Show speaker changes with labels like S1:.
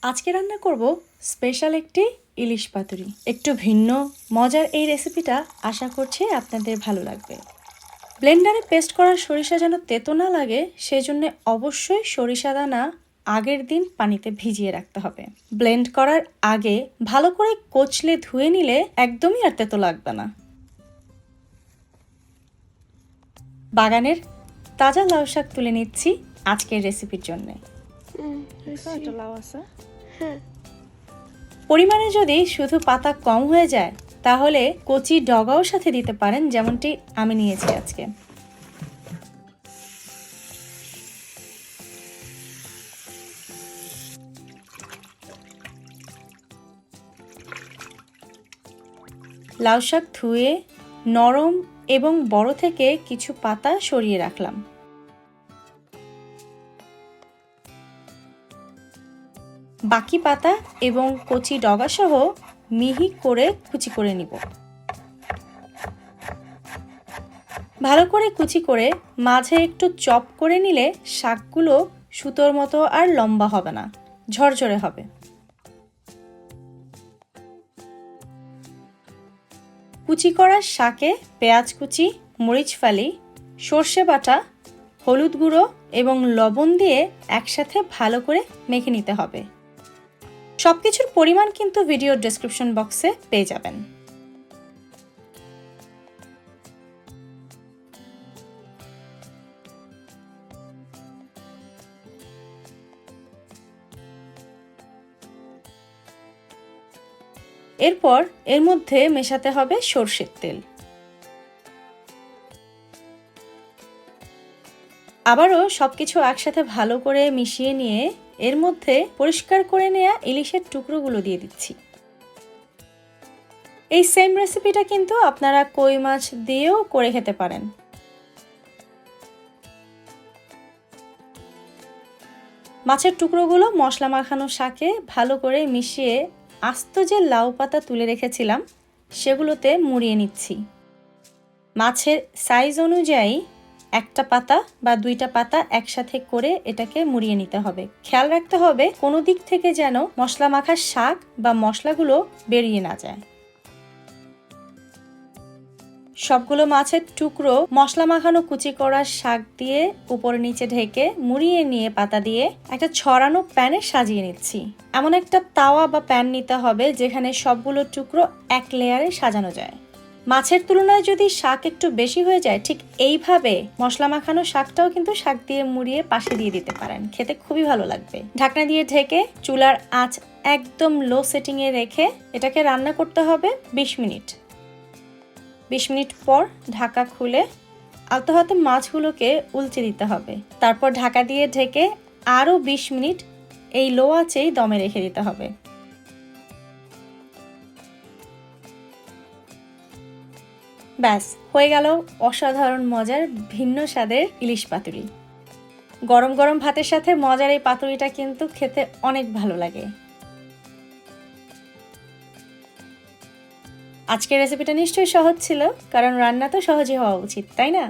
S1: আজকে রান্না করব স্পেশাল একটি ইলিশ পাতুরি। একটু ভিন্ন মজার এই রেসিপিটা আশা করছি আপনাদের ভালো লাগবে। ব্লেন্ডারে পেস্ট করা সরিষা যেন তেতো না লাগে সেজন্য অবশ্যই সরিষা দানা আগের দিন পানিতে ভিজিয়ে রাখতে হবে। ব্লেন্ড করার আগে ভালো করে কচলে ধুয়ে নিলে একদমই আর তেতো লাগবে না। বাগানের তাজা লাউ শাক তুলে নিচ্ছি আজকের রেসিপির জন্য। পরিমাণে যদি শুধু পাতা কম হয়ে যায় তাহলে কচি ডগাও সাথে দিতে পারেন, যেমনটি আমি নিয়েছি আজকে। লাউ শাক ধুয়ে নরম এবং বড় থেকে কিছু পাতা সরিয়ে রাখলাম। বাকি পাতা এবং কচি ডগা সহ মিহি করে কুচি করে নিব। ভালো করে কুচি করে মাঝে একটু চপ করে নিলে শাকগুলো সুতোর মতো আর লম্বা হবে না, ঝরঝরে হবে। কুচি করা শাকে পেঁয়াজ কুচি, মরিচ ফালি, সর্ষে বাটা, হলুদ গুঁড়ো এবং লবণ দিয়ে একসাথে ভালো করে মেখে নিতে হবে। সবকিছুর পরিমাণ কিন্তু ভিডিওর ডেসক্রিপশন বক্সে পেয়ে যাবেন। এরপর এর মধ্যে মেশাতে হবে সরষের তেল। আবারও সবকিছু একসাথে ভালো করে মিশিয়ে নিয়ে এর মধ্যে পরিষ্কার করে নেওয়া ইলিশের টুকরোগুলো দিয়ে দিচ্ছি। এই সেম রেসিপিটা কিন্তু আপনারা কই মাছ দিয়েও করে খেতে পারেন। মাছের টুকরোগুলো মশলা মাখানো শাকে ভালো করে মিশিয়ে আস্ত যে লাউ পাতা তুলে রেখেছিলাম সেগুলোতে মুড়িয়ে নিচ্ছি। মাছের সাইজ অনুযায়ী একটা পাতা বা দুইটা পাতা একসাথে করে এটাকে মুড়িয়ে নিতে হবে। খেয়াল রাখতে হবে কোনো দিক থেকে যেন মশলা মাখা শাক বা মশলাগুলো বেরিয়ে না যায়। সবগুলো মাছের টুকরো মশলা মাখানো কুচি করা শাক দিয়ে উপরে নিচে ঢেকে মুড়িয়ে নিয়ে পাতা দিয়ে একটা ছড়ানো প্যানে সাজিয়ে নিচ্ছি। এমন একটা তাওয়া বা প্যান নিতে হবে যেখানে সবগুলো টুকরো এক লেয়ারে সাজানো যায়। মাছের তুলনায় যদি শাক একটু বেশি হয়ে যায় ঠিক এইভাবে মশলা মাখানো শাকটাও কিন্তু শাক দিয়ে মুড়িয়ে পাশে দিয়ে দিতে পারেন, খেতে খুবই ভালো লাগবে। ঢাকনা দিয়ে ঢেকে চুলার আঁচ একদম লো সেটিংয়ে রেখে এটাকে রান্না করতে হবে 20 মিনিট। 20 মিনিট পর ঢাকা খুলে আলতো হাতে মাছগুলোকে উল্টে দিতে হবে। তারপর ঢাকা দিয়ে ঢেকে আরও 20 মিনিট এই লো আঁচেই দমে রেখে দিতে হবে। ব্যাস হয়ে গেল অসাধারণ মজার ভিন্ন স্বাদের ইলিশ পাতুরি। গরম গরম ভাতের সাথে মজার এই পাতুরিটা কিন্তু খেতে অনেক ভালো লাগে। আজকের রেসিপিটা নিশ্চয়ই সহজ ছিল, কারণ রান্না তো সহজই হওয়া উচিত, তাই না?